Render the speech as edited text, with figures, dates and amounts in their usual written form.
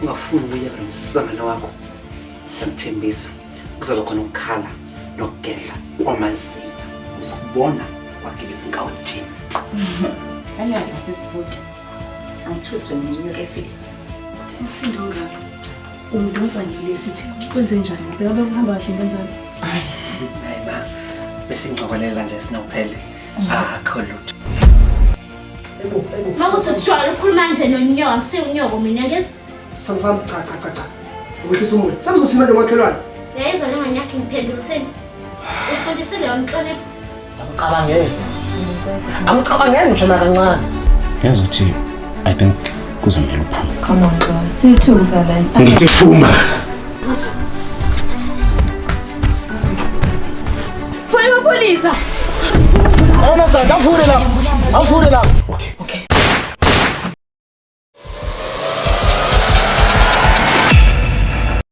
ungafuni ukuyeka nomsamela wakho. Ngiyamthembisa kuzoba khona ukukhala nokugedla kwamazinyo. Uzokubona kwagibeza inkawuthi. Aniyadla sisibhuti. Angithuswe nginyuke efile. Umsindo ngalo. Ungidonsa ngilesi sithi kwenze njani? Phela bekuhamba kahle ngenzani? Hayi ma. Bese ngcokolela nje sinophele. Akho lutho. Makuthi utshwala ukhuluma nje nonyoko, siunyoko mina ngizwe. Sam cha. Ukwehlisa umoya. Samzothina nje makhelwane. Yayizwa lenganyakhe ngiphendula uthini? Ufundisile yonhlonipho. Angicabangeli ngisho nakancane. Yazi ukuthi I think kuzomela uphuma. Come on, John. Sithu mfana. Ngithi phuma. Funa amapolisa. Awuna sanda, avule la.